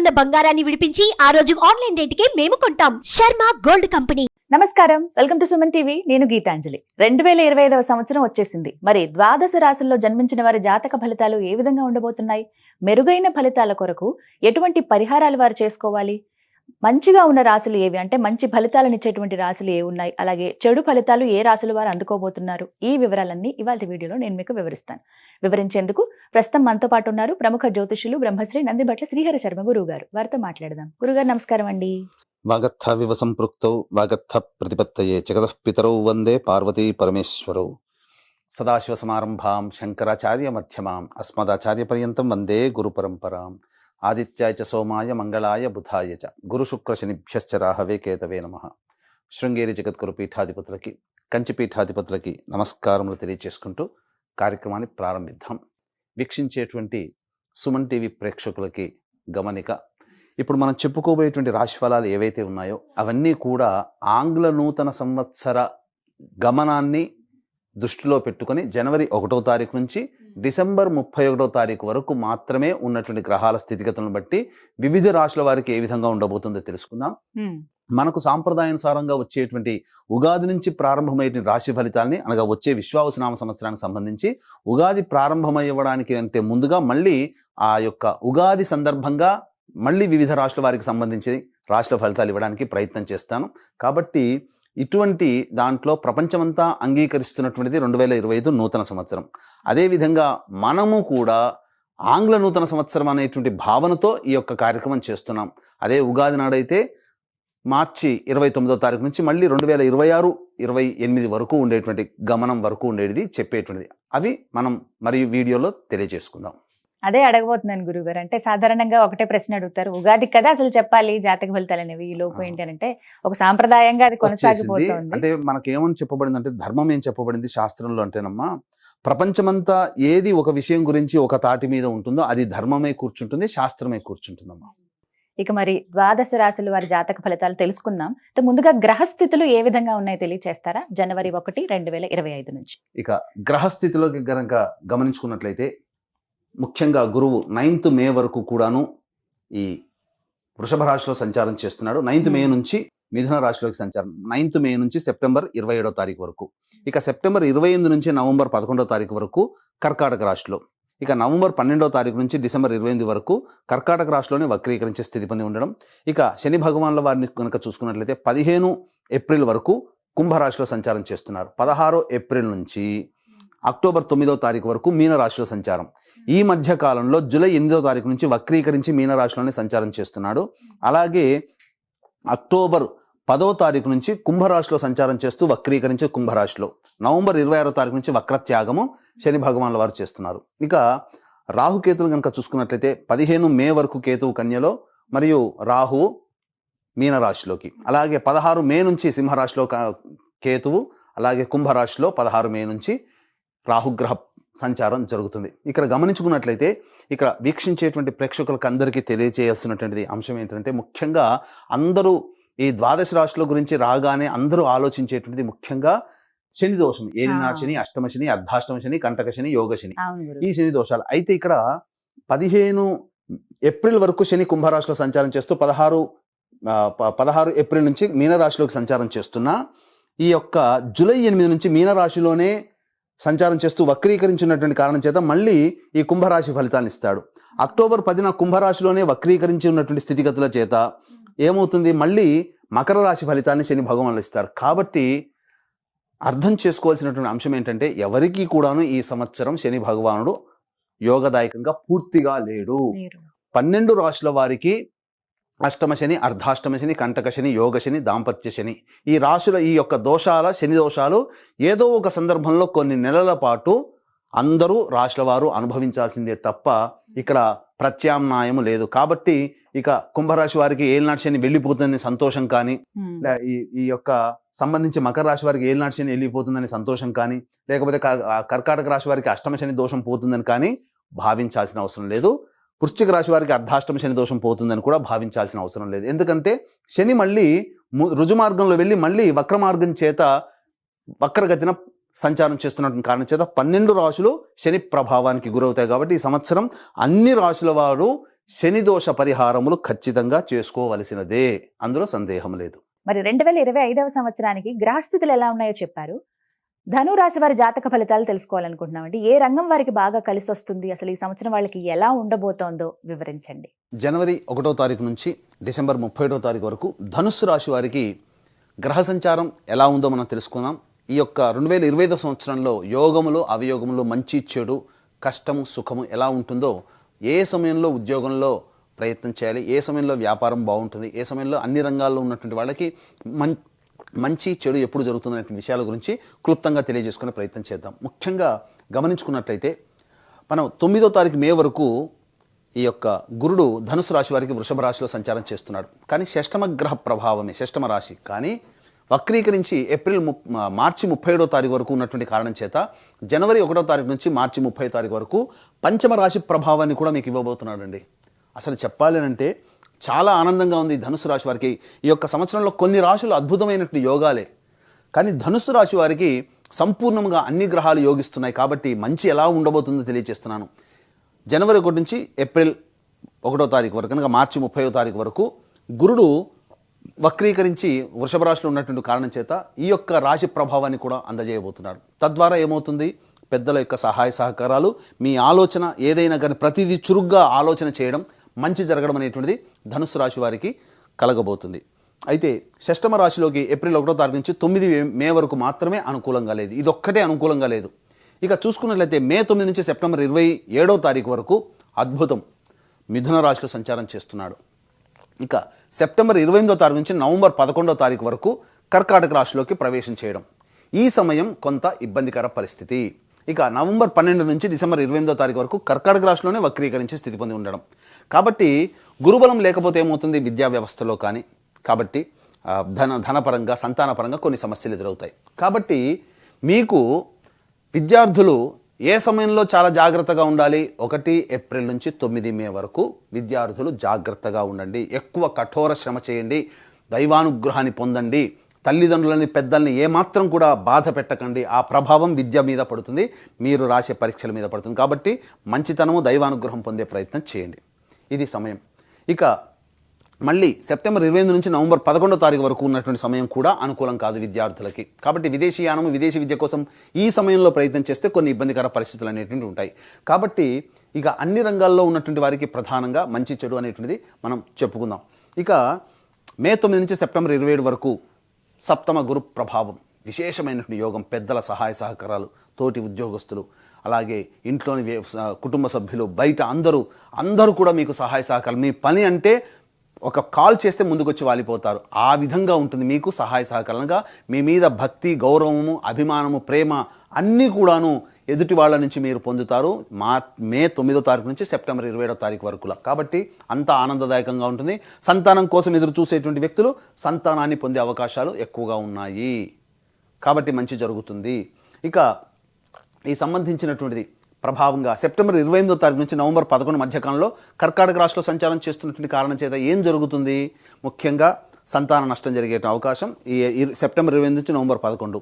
ఉన్న బంగారాన్ని విడిపించి ఆ రోజు ఆన్లైన్ రేటుకే మేము కొంటాం. Sharma gold company. నమస్కారం, వెల్కమ్ టు సుమన్ టీవీ. నేను గీతాంజలి. 2025వ సంవత్సరం వచ్చేసింది. మరి ద్వాదశ రాశుల్లో జన్మించిన వారి జాతక ఫలితాలు ఏ విధంగా ఉండబోతున్నాయి? మెరుగైన ఫలితాల కొరకు ఎటువంటి పరిహారాలు వారు చేసుకోవాలి? మంచిగా ఉన్న రాశులు ఏవి, అంటే మంచి ఫలితాలను ఇచ్చేటువంటి రాశులు ఏ ఉన్నాయి, అలాగే చెడు ఫలితాలు ఏ రాశులు వారు అందుకోబోతున్నారు, ఈ వివరాలన్నీ ఇవాళ వీడియోలో నేను మీకు వివరిస్తాను. వివరించేందుకు ప్రస్తుతం మనతో పాటు ఉన్నారు ప్రముఖ జ్యోతిషులు బ్రహ్మశ్రీ నందిబట్ల శ్రీహరి శర్మ గురువు గారు. వారితో మాట్లాడదాం. గురుగారు నమస్కారం అండి. వాగర్థ వివ సంపృక్తౌ వాగర్థ ప్రతిపత్తయే జగతః పితరౌ వందే పార్వతీ పరమేశ్వరౌ. సదాశివ సమారంభాం శంకరాచార్య మధ్యమాం అస్మదాచార్య పర్యంతం వందే గురు పరంపరాం. ఆదిత్యాయ చ సోమాయ మంగళాయ బుధాయ చ గురు శుక్ర శనిభ్యశ్చ రాహవే కేతవే నమః. శృంగేరి జగద్గురు పీఠాధిపతులకి, కంచి పీఠాధిపతులకి నమస్కారములు తెలియజేసుకుంటూ కార్యక్రమాన్ని ప్రారంభిద్దాం. వీక్షించేటువంటి సుమన్ టీవీ ప్రేక్షకులకి గమనిక, ఇప్పుడు మనం చెప్పుకోబోయేటువంటి రాశి ఫలాలు ఏవైతే ఉన్నాయో అవన్నీ కూడా ఆంగ్ల నూతన సంవత్సర గమనాన్ని దృష్టిలో పెట్టుకొని జనవరి 1వ తారీఖు నుంచి డిసెంబర్ 31వ తారీఖు వరకు మాత్రమే ఉన్నటువంటి గ్రహాల స్థితిగతులను బట్టి వివిధ రాశుల వారికి ఏ విధంగా ఉండబోతుందో తెలుసుకుందాం. మనకు సాంప్రదాయానుసారంగా వచ్చేటువంటి ఉగాది నుంచి ప్రారంభమయ్యే రాశి ఫలితాలని, అనగా వచ్చే విశ్వావసునామ సంవత్సరానికి సంబంధించి ఉగాది ప్రారంభమయ్యడానికి అంటే ముందుగా మళ్ళీ ఆ యొక్క ఉగాది సందర్భంగా మళ్ళీ వివిధ రాశుల వారికి సంబంధించి రాశుల ఫలితాలు ఇవ్వడానికి ప్రయత్నం చేస్తాను. కాబట్టి ఇటువంటి దాంట్లో ప్రపంచమంతా అంగీకరిస్తున్నటువంటిది 2025 నూతన సంవత్సరం. అదేవిధంగా మనము కూడా ఆంగ్ల నూతన సంవత్సరం అనేటువంటి భావనతో ఈ యొక్క కార్యక్రమం చేస్తున్నాం. అదే ఉగాది నాడైతే మార్చి 29వ తారీఖు నుంచి మళ్ళీ 2026-28 వరకు ఉండేటువంటి గమనం వరకు ఉండేది చెప్పేటువంటిది. అవి మనం మరియు వీడియోలో తెలియజేసుకుందాం. అదే అడగబోతున్నాను గురుగారు. అంటే సాధారణంగా ఒకటే ప్రశ్న అడుగుతారు, ఉగాది కదా అసలు చెప్పాలి జాతక ఫలితాలు అనేవి, ఈ లోపు ఏంటి అంటే ఒక సాంప్రదాయంగా అది కొనసాగిపోతుంది. అంటే మనకేమని చెప్పబడింది అంటే, ధర్మం ఏం చెప్పబడింది శాస్త్రంలో అంటేనమ్మా, ప్రపంచమంతా ఏది ఒక విషయం గురించి ఒక తాటి మీద ఉంటుందో అది ధర్మమే కూర్చుంటుంది, శాస్త్రమే కూర్చుంటుందమ్మా. ఇక మరి ద్వాదశ రాశుల వారి జాతక ఫలితాలు తెలుసుకుందాం. ముందుగా గ్రహస్థితులు ఏ విధంగా ఉన్నాయో తెలియచేస్తారా? జనవరి 1, 2025 నుంచి. ఇక గ్రహస్థితిలోకి గనక గమనించుకున్నట్లయితే ముఖ్యంగా గురువు 9th మే వరకు కూడాను ఈ వృషభ రాశిలో సంచారం చేస్తున్నాడు. 9th మే నుంచి మిథున రాశిలోకి సంచారం, 9th మే నుంచి సెప్టెంబర్ 27వ తారీఖు వరకు. ఇక సెప్టెంబర్ 28 నుంచి నవంబర్ 11వ తారీఖు వరకు కర్కాటక రాశిలో. ఇక నవంబర్ 12వ తారీఖు నుంచి డిసెంబర్ 28 వరకు కర్కాటక రాశిలోనే వక్రీకరించే స్థితి పొంది ఉండడం. ఇక శని భగవాన్ల వారిని కనుక చూసుకున్నట్లయితే 15 ఏప్రిల్ వరకు కుంభరాశిలో సంచారం చేస్తున్నారు. 16 ఏప్రిల్ నుంచి అక్టోబర్ 9వ తారీఖు వరకు మీనరాశిలో సంచారం. ఈ మధ్య కాలంలో జూలై 8వ తారీఖు నుంచి వక్రీకరించి మీనరాశిలోనే సంచారం చేస్తున్నాడు. అలాగే అక్టోబర్ 10వ తారీఖు నుంచి కుంభరాశిలో సంచారం చేస్తూ వక్రీకరించి కుంభరాశిలో, నవంబర్ 26వ తారీఖు నుంచి వక్రత్యాగము శని భగవాన్ల వారు చేస్తున్నారు. ఇక రాహుకేతులు కనుక చూసుకున్నట్లయితే 15 మే వరకు కేతువు కన్యలో మరియు రాహువు మీనరాశిలోకి, అలాగే 16 మే నుంచి సింహరాశిలో కేతువు, అలాగే కుంభరాశిలో 16 మే నుంచి రాహుగ్రహ సంచారం జరుగుతుంది. ఇక్కడ గమనించుకున్నట్లయితే ఇక్కడ వీక్షించేటువంటి ప్రేక్షకులకు అందరికీ తెలియజేయాల్సినటువంటి అంశం ఏంటంటే, ముఖ్యంగా అందరూ ఈ ద్వాదశ రాశుల గురించి రాగానే అందరూ ఆలోచించేటువంటిది ముఖ్యంగా శని దోషం, ఏలినాడు శని, అష్టమ శని, అర్ధాష్టమ శని, కంటక శని, యోగ శని, ఈ శని దోషాలు. అయితే ఇక్కడ 15 ఏప్రిల్ వరకు శని కుంభరాశిలో సంచారం చేస్తూ 16 ఏప్రిల్ నుంచి మీనరాశిలోకి సంచారం చేస్తున్నా, ఈ యొక్క జూలై 8 నుంచి మీనరాశిలోనే సంచారం చేస్తూ వక్రీకరించినటువంటి కారణం చేత మళ్ళీ ఈ కుంభరాశి ఫలితాన్ని ఇస్తాడు. అక్టోబర్ 10న కుంభరాశిలోనే వక్రీకరించి ఉన్నటువంటి స్థితిగతుల చేత ఏమవుతుంది, మళ్ళీ మకర రాశి ఫలితాన్ని శని భగవానులు ఇస్తారు. కాబట్టి అర్థం చేసుకోవాల్సినటువంటి అంశం ఏంటంటే, ఎవరికి కూడాను ఈ సంవత్సరం శని భగవానుడు యోగదాయకంగా పూర్తిగా లేడు. 12 రాశుల వారికి అష్టమ శని, అర్ధాష్టమ శని, కంటక శని, యోగ శని, దాంపత్య శని, ఈ రాశుల ఈ యొక్క దోషాల శని దోషాలు ఏదో ఒక సందర్భంలో కొన్ని నెలల పాటు అందరూ రాశుల వారు అనుభవించాల్సిందే తప్ప ఇక్కడ ప్రత్యామ్నాయం లేదు. కాబట్టి ఇక కుంభరాశి వారికి ఏలినాటి శని వెళ్ళిపోతుందని సంతోషం కానీ, ఈ యొక్క సంబంధించి మకర రాశి వారికి ఏలినాటి శని వెళ్ళిపోతుందని సంతోషం కానీ, లేకపోతే కర్కాటక రాశి వారికి అష్టమ శని దోషం పోతుందని కానీ భావించాల్సిన అవసరం లేదు. వృశ్చిక రాశి వారికి అర్ధాష్టమ శని దోషం పోతుందని కూడా భావించాల్సిన అవసరం లేదు. ఎందుకంటే శని మళ్ళీ రుజుమార్గంలో వెళ్ళి మళ్ళీ వక్ర మార్గం చేత వక్రగతిన సంచారం చేస్తున్నటువంటి కారణం చేత 12 రాశులు శని ప్రభావానికి గురవుతాయి. కాబట్టి ఈ సంవత్సరం అన్ని రాశుల వారు శని దోష పరిహారములు ఖచ్చితంగా చేసుకోవలసినదే, అందులో సందేహం లేదు. మరి 2025వ సంవత్సరానికి గ్రహస్థితులు ఎలా ఉన్నాయో చెప్పారు. ధను రాశి వారి జాతక ఫలితాలు తెలుసుకోవాలనుకుంటున్నామండి. ఏ రంగం వారికి బాగా కలిసి వస్తుంది, అసలు ఈ సంవత్సరం వాళ్ళకి ఎలా ఉండబోతోందో వివరించండి. జనవరి 1వ తారీఖు నుంచి డిసెంబర్ 31వ తారీఖు వరకు ధనుస్సు రాశి వారికి గ్రహ సంచారం ఎలా ఉందో మనం తెలుసుకుందాం. ఈ యొక్క 2025వ సంవత్సరంలో యోగములు అవయోగములు, మంచి చెడు, కష్టము సుఖము ఎలా ఉంటుందో, ఏ సమయంలో ఉద్యోగంలో ప్రయత్నం చేయాలి, ఏ సమయంలో వ్యాపారం బాగుంటుంది, ఏ సమయంలో అన్ని రంగాల్లో ఉన్నటువంటి వాళ్ళకి మంచి చెడు ఎప్పుడు జరుగుతుందనే విషయాల గురించి క్లుప్తంగా తెలియజేసుకునే ప్రయత్నం చేద్దాం. ముఖ్యంగా గమనించుకున్నట్లయితే మనం 9వ తారీఖు మే వరకు ఈ యొక్క గురుడు ధనుసు రాశి వారికి వృషభ రాశిలో సంచారం చేస్తున్నాడు. కానీ షష్టమ గ్రహ ప్రభావమే, షష్టమ రాశి. కానీ వక్రీకరించి మార్చి 31వ తారీఖు వరకు ఉన్నటువంటి కారణం చేత జనవరి 1వ తారీఖు నుంచి మార్చి 30వ తారీఖు వరకు పంచమ రాశి ప్రభావాన్ని కూడా మీకు ఇవ్వబోతున్నాడండి. అసలు చెప్పాలి అంటే చాలా ఆనందంగా ఉంది ధనుసు రాశి వారికి. ఈ యొక్క సంవత్సరంలో కొన్ని రాశులు అద్భుతమైనటువంటి యోగాలే, కానీ ధనుసు రాశి వారికి సంపూర్ణంగా అన్ని గ్రహాలు యోగిస్తున్నాయి. కాబట్టి మంచి ఎలా ఉండబోతుందో తెలియజేస్తున్నాను. జనవరి 1 నుంచి ఏప్రిల్ 1వ తారీఖు వరకు, కనుక మార్చి 30వ తారీఖు వరకు గురుడు వక్రీకరించి వృషభ రాశిలో ఉన్నటువంటి కారణం చేత ఈ యొక్క రాశి ప్రభావాన్ని కూడా అందజేయబోతున్నాడు. తద్వారా ఏమవుతుంది, పెద్దల యొక్క సహాయ సహకారాలు, మీ ఆలోచన ఏదైనా కానీ ప్రతిదీ చురుగ్గా ఆలోచన చేయడం, మంచి జరగడం అనేటువంటిది ధనుసు రాశి వారికి కలగబోతుంది. అయితే షష్టమ రాశిలోకి ఏప్రిల్ 1వ తారీఖు నుంచి 9 మే వరకు మాత్రమే అనుకూలంగా లేదు. ఇదొక్కటే అనుకూలంగా లేదు. ఇక చూసుకున్నట్లయితే మే 9 నుంచి సెప్టెంబర్ 27వ తారీఖు వరకు అద్భుతం, మిథున రాశిలో సంచారం చేస్తున్నాడు. ఇక సెప్టెంబర్ 28వ తారీఖు నుంచి నవంబర్ 11వ తారీఖు వరకు కర్కాటక రాశిలోకి ప్రవేశం చేయడం. ఈ సమయం కొంత ఇబ్బందికర పరిస్థితి. ఇక నవంబర్ 12 నుంచి డిసెంబర్ 28వ తారీఖు వరకు కర్కాటక రాశిలోనే వక్రీకరించే స్థితి పొంది ఉండడం. కాబట్టి గురుబలం లేకపోతే ఏమవుతుంది, విద్యా వ్యవస్థలో కానీ, కాబట్టి ధనపరంగా సంతానపరంగా కొన్ని సమస్యలు ఎదురవుతాయి. కాబట్టి మీకు విద్యార్థులు ఏ సమయంలో చాలా జాగ్రత్తగా ఉండాలి, 1 ఏప్రిల్ నుంచి 9 మే వరకు విద్యార్థులు జాగ్రత్తగా ఉండండి. ఎక్కువ కఠోర శ్రమ చేయండి, దైవానుగ్రహాన్ని పొందండి, తల్లిదండ్రులని పెద్దల్ని ఏమాత్రం కూడా బాధ పెట్టకండి. ఆ ప్రభావం విద్య మీద పడుతుంది, మీరు రాసే పరీక్షల మీద పడుతుంది. కాబట్టి మంచితనము, దైవానుగ్రహం పొందే ప్రయత్నం చేయండి. ఇది సమయం. ఇక మళ్ళీ సెప్టెంబర్ 28 నుంచి నవంబర్ 11వ తారీఖు వరకు ఉన్నటువంటి సమయం కూడా అనుకూలం కాదు విద్యార్థులకి. కాబట్టి విదేశీయానము, విదేశీ విద్య కోసం ఈ సమయంలో ప్రయత్నం చేస్తే కొన్ని ఇబ్బందికర పరిస్థితులు అనేటువంటివి ఉంటాయి. కాబట్టి ఇక అన్ని రంగాల్లో ఉన్నటువంటి వారికి ప్రధానంగా మంచి చెడు అనేటువంటిది మనం చెప్పుకుందాం. ఇక మే 9 నుంచి సెప్టెంబర్ 27 వరకు సప్తమ గురు ప్రభావం, విశేషమైనటువంటి యోగం, పెద్దల సహాయ సహకారాలు, తోటి ఉద్యోగస్తులు, అలాగే ఇంట్లోని కుటుంబ సభ్యులు, బయట అందరూ కూడా మీకు సహాయ సహకారాలు. మీ పని అంటే ఒక కాల్ చేస్తే ముందుకొచ్చి వాలిపోతారు. ఆ విధంగా ఉంటుంది మీకు సహాయ సహకారంగా. మీ మీద భక్తి, గౌరవము, అభిమానము, ప్రేమ అన్నీ కూడాను ఎదుటి వాళ్ళ నుంచి మీరు పొందుతారు మే 9వ తారీఖు నుంచి సెప్టెంబర్ 27వ తారీఖు వరకు. కాబట్టి అంత ఆనందదాయకంగా ఉంటుంది. సంతానం కోసం ఎదురు చూసేటువంటి వ్యక్తులు సంతానాన్ని పొందే అవకాశాలు ఎక్కువగా ఉన్నాయి. కాబట్టి మంచి జరుగుతుంది. ఇక ఈ సంబంధించినటువంటిది ప్రభావంగా సెప్టెంబర్ 28వ తారీఖు నుంచి నవంబర్ 11 మధ్యకాలంలో కర్కాటక రాశిలో సంచారం చేస్తున్నటువంటి కారణం చేత ఏం జరుగుతుంది, ముఖ్యంగా సంతాన నష్టం జరిగే అవకాశం ఈ సెప్టెంబర్ 28 నుంచి నవంబర్ 11.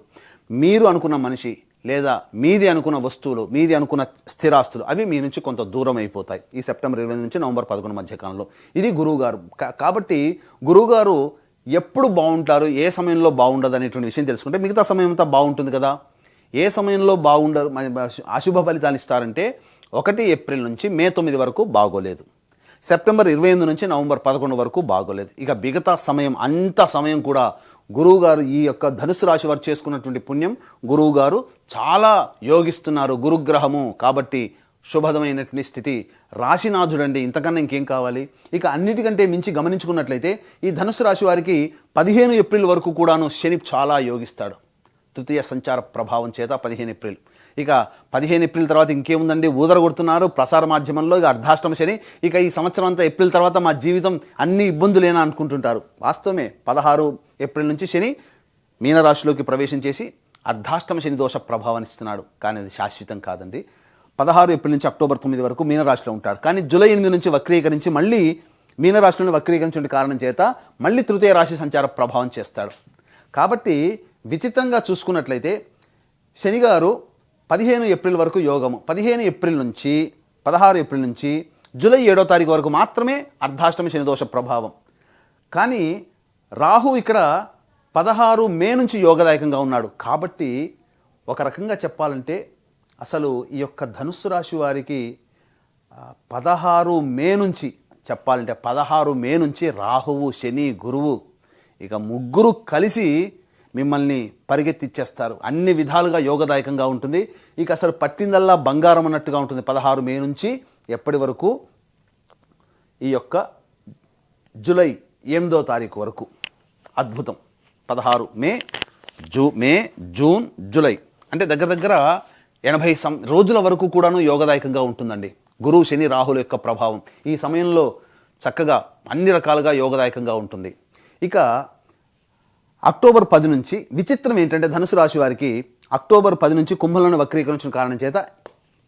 మీరు అనుకున్న మనిషి లేదా మీది అనుకున్న వస్తువులు, మీది అనుకున్న స్థిరాస్తులు అవి మీ నుంచి కొంత దూరం అయిపోతాయి ఈ సెప్టెంబర్ 28 నుంచి నవంబర్ 11 మధ్యకాలంలో. ఇది గురువుగారు. కాబట్టి గురువుగారు ఎప్పుడు బాగుంటారు, ఏ సమయంలో బాగుండదు అనేటువంటి విషయం తెలుసుకుంటే మిగతా సమయం అంతా బాగుంటుంది కదా. ఏ సమయంలో బాగుండరు, అశుభ ఫలితాలు ఇస్తారంటే 1 ఏప్రిల్ నుంచి మే 9 వరకు బాగోలేదు, సెప్టెంబర్ 28 నుంచి నవంబర్ 11 వరకు బాగోలేదు. ఇక మిగతా సమయం అంత సమయం కూడా గురువుగారు ఈ యొక్క ధనుసు రాశి వారు చేసుకున్నటువంటి పుణ్యం గురువుగారు చాలా యోగిస్తున్నారు, గురుగ్రహము. కాబట్టి శుభదమైనటువంటి స్థితి, రాశినాథుడండి, ఇంతకన్నా ఇంకేం కావాలి. ఇక అన్నిటికంటే మించి గమనించుకున్నట్లయితే ఈ ధనుసు రాశి వారికి 15 ఏప్రిల్ వరకు కూడాను శని చాలా యోగిస్తాడు. తృతీయ సంచార ప్రభావం చేత 15 ఏప్రిల్. ఇక 15 ఏప్రిల్ తర్వాత ఇంకేముందండి, ఊదరగొడుతున్నారు ప్రసార మాధ్యమంలో. ఇక అర్ధాష్టమ శని. ఇక ఈ సంవత్సరం అంతా ఏప్రిల్ తర్వాత మా జీవితం అన్ని ఇబ్బందులేనా అనుకుంటుంటారు. వాస్తవమే, 16 ఏప్రిల్ నుంచి శని మీనరాశిలోకి ప్రవేశం చేసి అర్ధాష్టమ శని దోష ప్రభావాన్ని ఇస్తున్నాడు. కానీ అది శాశ్వతం కాదండి. 16 ఏప్రిల్ నుంచి అక్టోబర్ 9 వరకు మీనరాశిలో ఉంటాడు. కానీ జూలై 8 నుంచి వక్రీకరించి మళ్ళీ మీనరాశిలోని వక్రీకరించిన కారణం చేత మళ్ళీ తృతీయ రాశి సంచార ప్రభావం చేస్తాడు. కాబట్టి విచిత్రంగా చూసుకున్నట్లయితే శనిగారు 15 ఏప్రిల్ వరకు యోగము, 16 ఏప్రిల్ నుంచి జూలై 7వ తారీఖు వరకు మాత్రమే అర్ధాష్టమ శనిదోష ప్రభావం. కానీ రాహు ఇక్కడ 16 మే నుంచి యోగదాయకంగా ఉన్నాడు. కాబట్టి ఒక రకంగా చెప్పాలంటే అసలు ఈ యొక్క ధనుస్సు రాశి వారికి 16 మే నుంచి చెప్పాలంటే 16 మే నుంచి రాహువు, శని, గురువు ఇక ముగ్గురు కలిసి మిమ్మల్ని పరిగెత్తిచ్చేస్తారు. అన్ని విధాలుగా యోగదాయకంగా ఉంటుంది. ఇక అసలు పట్టిందల్లా బంగారం అన్నట్టుగా ఉంటుంది 16 మే నుంచి ఎప్పటి వరకు, ఈ యొక్క జూలై 8వ తారీఖు వరకు. అద్భుతం. 16 మే, జూన్, జూలై అంటే దగ్గర దగ్గర 80 రోజుల వరకు కూడాను యోగదాయకంగా ఉంటుందండి. గురువు, శని, రాహుల యొక్క ప్రభావం ఈ సమయంలో చక్కగా అన్ని రకాలుగా యోగదాయకంగా ఉంటుంది. ఇక అక్టోబర్ 10 నుంచి విచిత్రం ఏంటంటే ధనుసు రాశి వారికి అక్టోబర్ 10 నుంచి కుంభంలోని వక్రీకరించిన కారణం చేత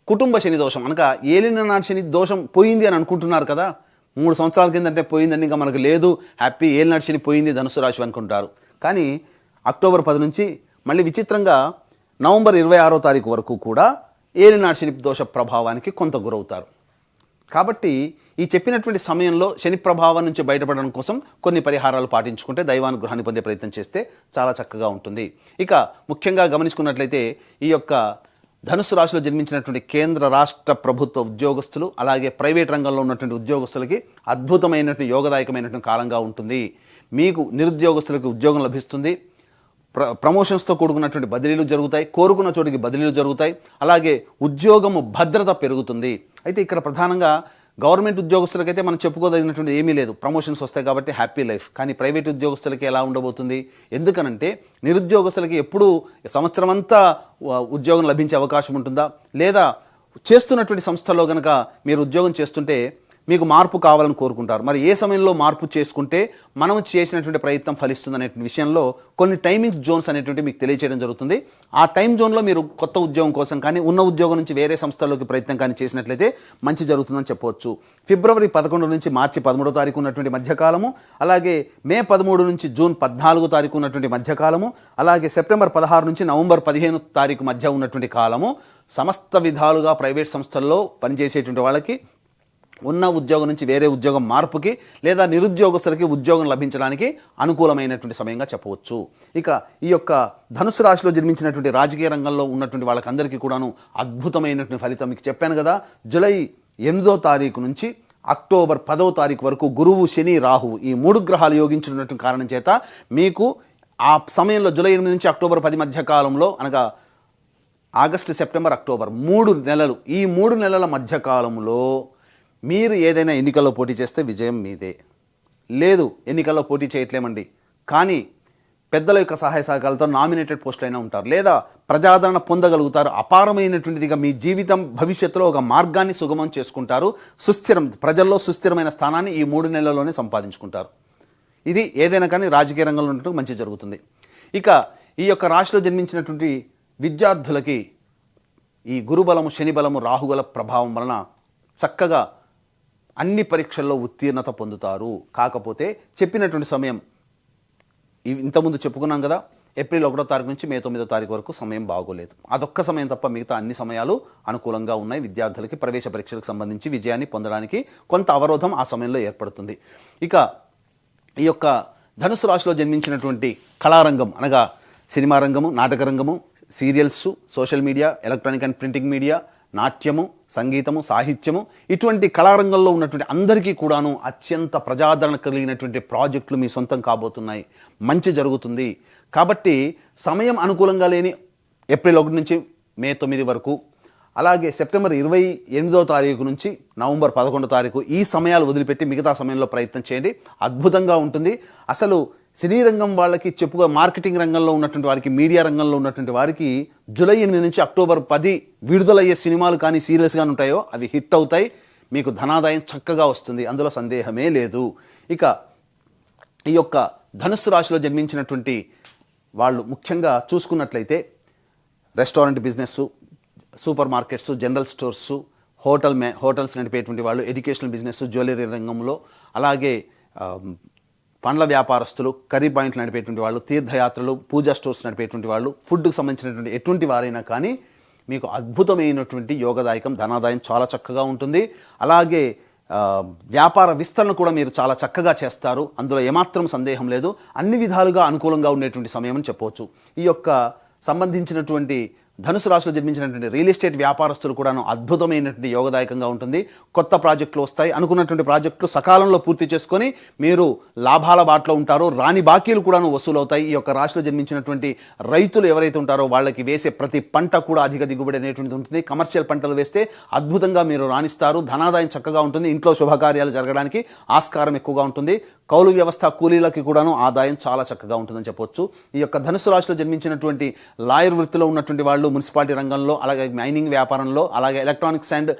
కుటుంబ శని దోషం అనగా ఏలినాటి శని దోషం పోయింది అని అనుకుంటున్నారు కదా. 3 సంవత్సరాల కిందంటే పోయిందని ఇంకా మనకు లేదు, హ్యాపీ, ఏలినాటి శని పోయింది ధనుసు రాశి అనుకుంటారు. కానీ అక్టోబర్ 10 నుంచి మళ్ళీ విచిత్రంగా నవంబర్ 26వ తారీఖు వరకు కూడా ఏలినాటి శని దోష ప్రభావానికి కొంత గురవుతారు. కాబట్టి ఈ చెప్పినటువంటి సమయంలో శని ప్రభావం నుంచి బయటపడడం కోసం కొన్ని పరిహారాలు పాటించుకుంటే దైవానుగ్రహాన్ని పొందే ప్రయత్నం చేస్తే చాలా చక్కగా ఉంటుంది. ఇక ముఖ్యంగా గమనించుకున్నట్లయితే ఈ యొక్క ధనుసు రాశిలో జన్మించినటువంటి కేంద్ర రాష్ట్ర ప్రభుత్వ ఉద్యోగస్తులు అలాగే ప్రైవేట్ రంగంలో ఉన్నటువంటి ఉద్యోగస్తులకి అద్భుతమైనటువంటి యోగదాయకమైనటువంటి కాలంగా ఉంటుంది. మీకు నిరుద్యోగస్తులకు ఉద్యోగం లభిస్తుంది. ప్రమోషన్స్తో కూడుకున్నటువంటి బదిలీలు జరుగుతాయి. కోరుకున్న చోటికి బదిలీలు జరుగుతాయి. అలాగే ఉద్యోగము భద్రత పెరుగుతుంది. అయితే ఇక్కడ ప్రధానంగా గవర్నమెంట్ ఉద్యోగస్తులకైతే మనం చెప్పుకోదగినటువంటి ఏమీ లేదు, ప్రమోషన్స్ వస్తాయి కాబట్టి హ్యాపీ లైఫ్. కానీ ప్రైవేట్ ఉద్యోగస్తులకి ఎలా ఉండబోతుంది? ఎందుకనంటే నిరుద్యోగస్తులకి ఎప్పుడూ సంవత్సరం అంతా ఉద్యోగం లభించే అవకాశం ఉంటుందా, లేదా చేస్తున్నటువంటి సంస్థలో కనుక మీరు ఉద్యోగం చేస్తుంటే మీకు మార్పు కావాలని కోరుకుంటారు. మరి ఏ సమయంలో మార్పు చేసుకుంటే మనం చేసినటువంటి ప్రయత్నం ఫలిస్తుంది అనే విషయంలో కొన్ని టైమింగ్స్ జోన్స్ అనేటువంటి మీకు తెలియచేయడం జరుగుతుంది. ఆ టైం జోన్లో మీరు కొత్త ఉద్యోగం కోసం కానీ ఉన్న ఉద్యోగం నుంచి వేరే సంస్థల్లోకి ప్రయత్నం కానీ చేసినట్లయితే మంచి జరుగుతుందని చెప్పవచ్చు. ఫిబ్రవరి 11 నుంచి మార్చి 13వ తారీఖు ఉన్నటువంటి మధ్యకాలము, అలాగే మే 13 నుంచి జూన్ 14వ తారీఖు ఉన్నటువంటి మధ్యకాలము, అలాగే సెప్టెంబర్ 16 నుంచి నవంబర్ 15వ తారీఖు మధ్య ఉన్నటువంటి కాలము సమస్త విధాలుగా ప్రైవేట్ సంస్థల్లో పనిచేసేటువంటి వాళ్ళకి ఉన్న ఉద్యోగం నుంచి వేరే ఉద్యోగం మార్పుకి లేదా నిరుద్యోగస్తులకి ఉద్యోగం లభించడానికి అనుకూలమైనటువంటి సమయంగా చెప్పవచ్చు. ఇక ఈ యొక్క ధనుసు రాశిలో జన్మించినటువంటి రాజకీయ రంగంలో ఉన్నటువంటి వాళ్ళకందరికీ కూడాను అద్భుతమైనటువంటి ఫలితం మీకు చెప్పాను కదా. జూలై 8వ తారీఖు నుంచి అక్టోబర్ 10వ తారీఖు వరకు గురువు, శని, రాహువు ఈ 3 గ్రహాలు యోగించినటువంటి కారణం చేత మీకు ఆ సమయంలో జూలై 8 నుంచి అక్టోబర్ 10 మధ్య కాలంలో అనగా ఆగస్టు, సెప్టెంబర్, అక్టోబర్ 3 నెలలు, ఈ 3 నెలల మధ్యకాలంలో మీరు ఏదైనా ఎన్నికల్లో పోటీ చేస్తే విజయం మీదే. లేదు ఎన్నికల్లో పోటీ చేయట్లేమండి కానీ పెద్దల యొక్క సహాయ సహకారాలతో నామినేటెడ్ పోస్టులు అయినా ఉంటారు, లేదా ప్రజాదరణ పొందగలుగుతారు. అపారమైనటువంటిదిగా మీ జీవితం భవిష్యత్తులో ఒక మార్గాన్ని సుగమం చేసుకుంటారు. ప్రజల్లో సుస్థిరమైన స్థానాన్ని ఈ 3 నెలల్లోనే సంపాదించుకుంటారు. ఇది ఏదైనా కానీ రాజకీయ రంగంలో ఉన్నట్టు మంచి జరుగుతుంది. ఇక ఈ యొక్క రాశిలో జన్మించినటువంటి విద్యార్థులకి ఈ గురుబలము, శని బలము, రాహుగల ప్రభావం వలన చక్కగా అన్ని పరీక్షల్లో ఉత్తీర్ణత పొందుతారు. కాకపోతే చెప్పినటువంటి సమయం ఇంతకుముందు చెప్పుకున్నాం కదా, ఏప్రిల్ 1వ తారీఖు నుంచి మే 9వ తారీఖు వరకు సమయం బాగోలేదు. అదొక్క సమయం తప్ప మిగతా అన్ని సమయాలు అనుకూలంగా ఉన్నాయి. విద్యార్థులకి ప్రవేశ పరీక్షలకు సంబంధించి విజయాన్ని పొందడానికి కొంత అవరోధం ఆ సమయంలో ఏర్పడుతుంది. ఇక ఈ యొక్క ధనుసు రాశిలో జన్మించినటువంటి కళారంగం అనగా సినిమా రంగము, నాటక రంగము, serials, social media, electronic and printing media, నాట్యము, సంగీతము, సాహిత్యము ఇటువంటి కళారంగంలో ఉన్నటువంటి అందరికీ కూడాను అత్యంత ప్రజాదరణ కలిగినటువంటి ప్రాజెక్టులు మీ సొంతం కాబోతున్నాయి. మంచి జరుగుతుంది. కాబట్టి సమయం అనుకూలంగా లేని ఏప్రిల్ 1 నుంచి మే 9 వరకు, అలాగే సెప్టెంబర్ 28వ తారీఖు నుంచి నవంబర్ 11వ తారీఖు ఈ సమయాలు వదిలిపెట్టి మిగతా సమయంలో ప్రయత్నం చేయండి. అద్భుతంగా ఉంటుంది. అసలు సినీ రంగం వాళ్ళకి చెప్పుకో, మార్కెటింగ్ రంగంలో ఉన్నటువంటి వారికి, మీడియా రంగంలో ఉన్నటువంటి వారికి జూలై 8 నుంచి అక్టోబర్ 10 విడుదలయ్యే సినిమాలు కానీ సీరియల్స్ కానీ ఉంటాయో అవి హిట్ అవుతాయి. మీకు ధనాదాయం చక్కగా వస్తుంది, అందులో సందేహమే లేదు. ఇక ఈ యొక్క ధనుస్సు రాశిలో జన్మించినటువంటి వాళ్ళు ముఖ్యంగా చూసుకున్నట్లయితే restaurant business, supermarkets, general stores, hotels నడిపేటువంటి వాళ్ళు, ఎడ్యుకేషనల్ బిజినెస్, జ్యువెలరీ రంగంలో, అలాగే పండ్ల వ్యాపారస్తులు, కర్రీ పాయింట్లు నడిపేటువంటి వాళ్ళు, తీర్థయాత్రలు, పూజా స్టోర్స్ నడిపేటువంటి వాళ్ళు, ఫుడ్కి సంబంధించినటువంటి ఎటువంటి వారైనా కానీ మీకు అద్భుతమైనటువంటి యోగదాయకం, ధనాదాయం చాలా చక్కగా ఉంటుంది. అలాగే వ్యాపార విస్తరణ కూడా మీరు చాలా చక్కగా చేస్తారు, అందులో ఏమాత్రం సందేహం లేదు. అన్ని విధాలుగా అనుకూలంగా ఉండేటువంటి సమయం అని చెప్పవచ్చు. ఈ యొక్క సంబంధించినటువంటి ధనుసు రాశిలో జన్మించినటువంటి రియల్ ఎస్టేట్ వ్యాపారస్తులు కూడాను అద్భుతమైనటువంటి యోగదాయకంగా ఉంటుంది. కొత్త ప్రాజెక్టులు వస్తాయి, అనుకున్నటువంటి ప్రాజెక్టులు సకాలంలో పూర్తి చేసుకొని మీరు లాభాల బాటలో ఉంటారు. రాని బాకీలు కూడాను వసూలవుతాయి. ఈ యొక్క రాశిలో జన్మించినటువంటి రైతులు ఎవరైతే ఉంటారో వాళ్ళకి వేసే ప్రతి పంట కూడా అధిక దిగుబడి అనేటువంటిది ఉంటుంది. కమర్షియల్ పంటలు వేస్తే అద్భుతంగా మీరు రాణిస్తారు. ధనాదాయం చక్కగా ఉంటుంది. ఇంట్లో శుభకార్యాలు జరగడానికి ఆస్కారం ఎక్కువగా ఉంటుంది. కౌలు వ్యవస్థ కూలీలకి కూడాను ఆదాయం చాలా చక్కగా ఉంటుందని చెప్పొచ్చు. ఈ యొక్క ధనుసు రాశిలో జన్మించినటువంటి లాయర్ వృత్తిలో ఉన్నటువంటి వాళ్ళు, మున్సిపాలిటీ రంగంలో, అలాగే మైనింగ్ వ్యాపారంలో, అలాగే ఎలక్ట్రానిక్స్ అండ్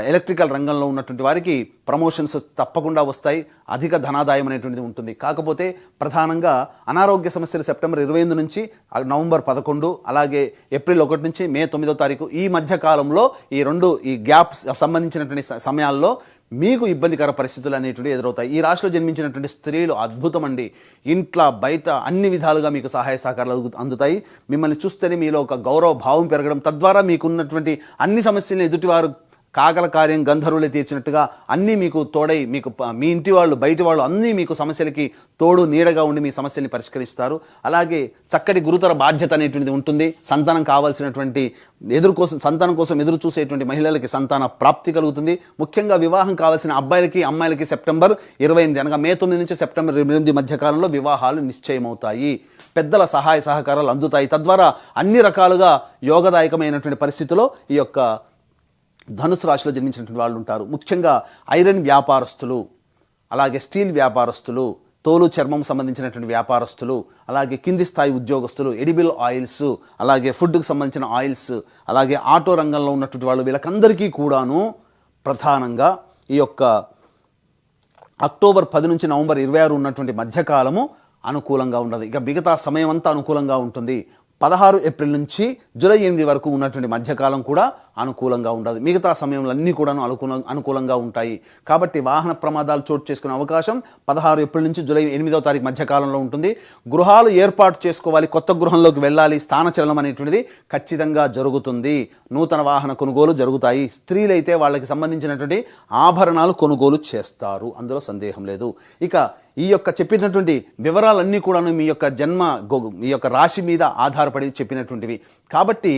ఎలక్ట్రికల్ రంగంలో ఉన్నటువంటి వారికి ప్రమోషన్స్ తప్పకుండా వస్తాయి. అధిక ధనాదాయం అనేటువంటిది ఉంటుంది. కాకపోతే ప్రధానంగా అనారోగ్య సమస్యలు సెప్టెంబర్ 28 నుంచి నవంబర్ 11, అలాగే ఏప్రిల్ 1 నుంచి మే 9వ తారీఖు ఈ మధ్య కాలంలో ఈ గ్యాప్ సంబంధించినటువంటి సమయాల్లో మీకు ఇబ్బందికర పరిస్థితులు అనేటువంటి ఎదురవుతాయి. ఈ రాశిలో జన్మించినటువంటి స్త్రీలు అద్భుతం అండి. ఇంట్లో బయట అన్ని విధాలుగా మీకు సహాయ సహకారాలు అందుతాయి. మిమ్మల్ని చూస్తేనే మీలో ఒక గౌరవ భావం పెరగడం, తద్వారా మీకున్నటువంటి అన్ని సమస్యలను ఎదుటివారు కాకల కార్యం గంధర్వులే తీర్చినట్టుగా అన్నీ మీకు తోడై, మీకు మీ ఇంటి వాళ్ళు బయటి వాళ్ళు అన్నీ మీకు సమస్యలకి తోడు నీడగా ఉండి మీ సమస్యల్ని పరిష్కరిస్తారు. అలాగే చక్కటి గురుతర బాధ్యత అనేటువంటిది ఉంటుంది. సంతానం కావాల్సినటువంటి సంతానం కోసం ఎదురు చూసేటువంటి మహిళలకి సంతాన ప్రాప్తి కలుగుతుంది. ముఖ్యంగా వివాహం కావాల్సిన అబ్బాయిలకి అమ్మాయిలకి సెప్టెంబర్ 28 అనగా మే 9 నుంచి సెప్టెంబర్ 8 మధ్య కాలంలో వివాహాలు నిశ్చయమవుతాయి. పెద్దల సహాయ సహకారాలు అందుతాయి. తద్వారా అన్ని రకాలుగా యోగదాయకమైనటువంటి పరిస్థితిలో ఈ యొక్క ధనుసు రాశిలో జన్మించినటువంటి వాళ్ళు ఉంటారు. ముఖ్యంగా ఐరన్ వ్యాపారస్తులు, అలాగే స్టీల్ వ్యాపారస్తులు, తోలు చర్మం సంబంధించినటువంటి వ్యాపారస్తులు, అలాగే కింది స్థాయి ఉద్యోగస్తులు, ఎడిబుల్ ఆయిల్స్, అలాగే ఫుడ్కి సంబంధించిన ఆయిల్స్, అలాగే ఆటో రంగంలో ఉన్నటువంటి వాళ్ళు, వీళ్ళకందరికీ కూడాను ప్రధానంగా ఈ యొక్క అక్టోబర్ 10 నుంచి నవంబర్ 26 ఉన్నటువంటి మధ్యకాలము అనుకూలంగా ఉండదు. ఇక మిగతా సమయం అంతా అనుకూలంగా ఉంటుంది. 16 ఏప్రిల్ నుంచి జూలై 8 వరకు ఉన్నటువంటి మధ్యకాలం కూడా అనుకూలంగా ఉండదు. మిగతా సమయంలో అన్నీ కూడాను అనుకూలంగా ఉంటాయి. కాబట్టి వాహన ప్రమాదాలు చోటు చేసుకునే అవకాశం 16 ఏప్రిల్ నుంచి జూలై 8వ తారీఖు మధ్యకాలంలో ఉంటుంది. గృహాలు ఏర్పాటు చేసుకోవాలి, కొత్త గృహంలోకి వెళ్ళాలి, స్థానచలనం అనేటువంటిది ఖచ్చితంగా జరుగుతుంది. నూతన వాహన కొనుగోలు జరుగుతాయి. స్త్రీలైతే వాళ్ళకి సంబంధించినటువంటి ఆభరణాలు కొనుగోలు చేస్తారు, అందులో సందేహం లేదు. ఇక ఈ యొక్క చెప్పినటువంటి వివరాలన్నీ కూడాను మీ యొక్క రాశి మీద ఆధారపడి చెప్పినటువంటివి. కాబట్టి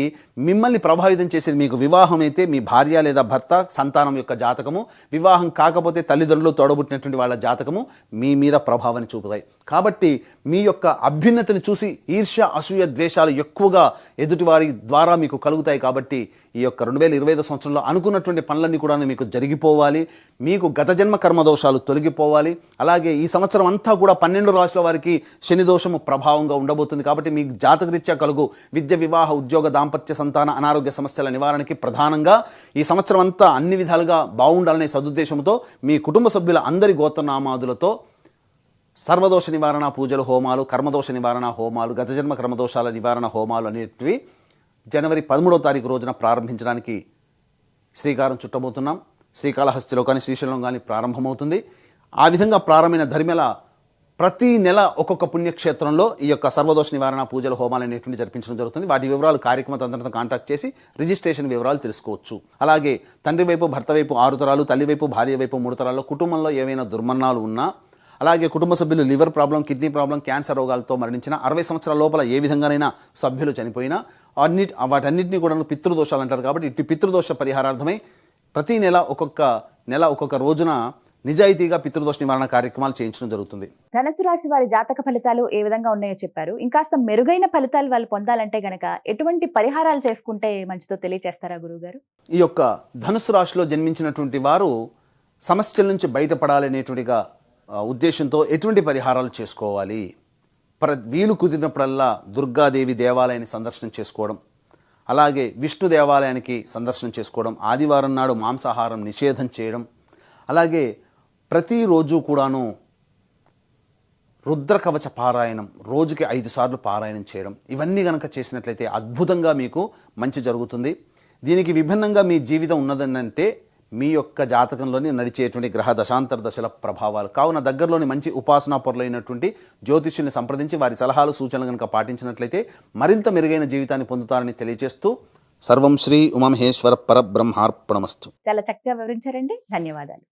మిమ్మల్ని ప్రభావితం చేసేది మీకు వివాహం అయితే మీ భార్య లేదా భర్త, సంతానం యొక్క జాతకము, వివాహం కాకపోతే తల్లిదండ్రులు తోడబుట్టినటువంటి వాళ్ళ జాతకము మీ మీద ప్రభావాన్ని చూపుతాయి. కాబట్టి మీ యొక్క అభ్యున్నతిని చూసి ఈర్ష్య, అసూయ, ద్వేషాలు ఎక్కువగా ఎదుటివారి ద్వారా మీకు కలుగుతాయి. కాబట్టి ఈ యొక్క 2025 సంవత్సరంలో అనుకున్నటువంటి పనులన్నీ కూడా మీకు జరిగిపోవాలి. మీకు గత జన్మ కర్మదోషాలు తొలగిపోవాలి. అలాగే ఈ సంవత్సరం అంతా కూడా 12 రాశుల వారికి శని దోషము ప్రభావంగా ఉండబోతుంది. కాబట్టి మీకు జాతకరీత్యా కలుగు విద్య, వివాహ, ఉద్యోగ, దాంపత్య, సంతాన, అనారోగ్య సమస్యల నివారణకి ప్రధానంగా ఈ సంవత్సరం అంతా అన్ని విధాలుగా బాగుండాలనే సదుద్దేశంతో మీ కుటుంబ సభ్యుల అందరి గోత్రనామాదులతో సర్వదోష నివారణ పూజలు, హోమాలు, కర్మదోష నివారణ హోమాలు, గత జన్మ కర్మదోషాల నివారణ హోమాలు అనేటివి జనవరి 13వ తారీఖు రోజున ప్రారంభించడానికి శ్రీకారం చుట్టబోతున్నాం. శ్రీకాళహస్తిలో కానీ శ్రీశైలం కానీ ప్రారంభమవుతుంది. ఆ విధంగా ప్రారంభమైన ధర్మెల ప్రతి నెల ఒక్కొక్క పుణ్యక్షేత్రంలో ఈ యొక్క సర్వదోష నివారణ పూజలు, హోమాలు అనేటువంటి జరిపించడం జరుగుతుంది. వాటి వివరాలు కార్యక్రమ తంత్రంతో కాంటాక్ట్ చేసి రిజిస్ట్రేషన్ వివరాలు తెలుసుకోవచ్చు. అలాగే తండ్రి వైపు, భర్త వైపు 6 తరాలు, తల్లి వైపు, భార్య వైపు 3 తరాల్లో కుటుంబంలో ఏవైనా దుర్మరణాలు ఉన్నా, అలాగే కుటుంబ సభ్యులు liver problem, kidney problem, cancer రోగాలతో మరణించిన, 60 సంవత్సరాల లోపల ఏ విధంగానైనా సభ్యులు చనిపోయినా వాటన్నిటిని కూడా పితృదోషాలు అంటారు. కాబట్టి ఇటు పితృదోష పరిహారార్థమై ప్రతి నెల ఒక్కొక్క రోజున నిజాయితీగా పితృదోష నివారణ కార్యక్రమాలు చేయించడం జరుగుతుంది. ధనుసు రాశి వారి జాతక ఫలితాలు ఏ విధంగా ఉన్నాయో చెప్పారు. ఇంకాస్త మెరుగైన ఫలితాలు వాళ్ళు పొందాలంటే గనక ఎటువంటి పరిహారాలు చేసుకుంటే మంచిదో తెలియజేస్తారా గురువుగారు? ఈ యొక్క ధనుసు రాశిలో జన్మించినటువంటి వారు సమస్యల నుంచి బయటపడాలనేటువంటిగా ఉద్దేశంతో ఎటువంటి పరిహారాలు చేసుకోవాలి? వీలు కుదిరినప్పుడల్లా దుర్గాదేవి దేవాలయాన్ని సందర్శనం చేసుకోవడం, అలాగే విష్ణు దేవాలయానికి సందర్శనం చేసుకోవడం, ఆదివారం నాడు మాంసాహారం నిషేధం చేయడం, అలాగే ప్రతిరోజు కూడాను రుద్రకవచ పారాయణం రోజుకి 5 సార్లు పారాయణం చేయడం, ఇవన్నీ కనుక చేసినట్లయితే అద్భుతంగా మీకు మంచి జరుగుతుంది. దీనికి విభిన్నంగా మీ జీవితం ఉన్నదనంటే మీ యొక్క జాతకంలోని నడిచేటువంటి గ్రహ దశాంతర దశల ప్రభావాలు. కావున దగ్గరలోని మంచి ఉపాసనా పరులైనటువంటి జ్యోతిష్యుల్ని సంప్రదించి వారి సలహాలు, సూచనలు కనుక పాటించినట్లయితే మరింత మెరుగైన జీవితాన్ని పొందుతారని తెలియజేస్తూ సర్వం శ్రీ ఉమామహేశ్వర పరబ్రహ్మార్పణమస్తు. చాలా చక్కగా వివరించారండి. ధన్యవాదాలు.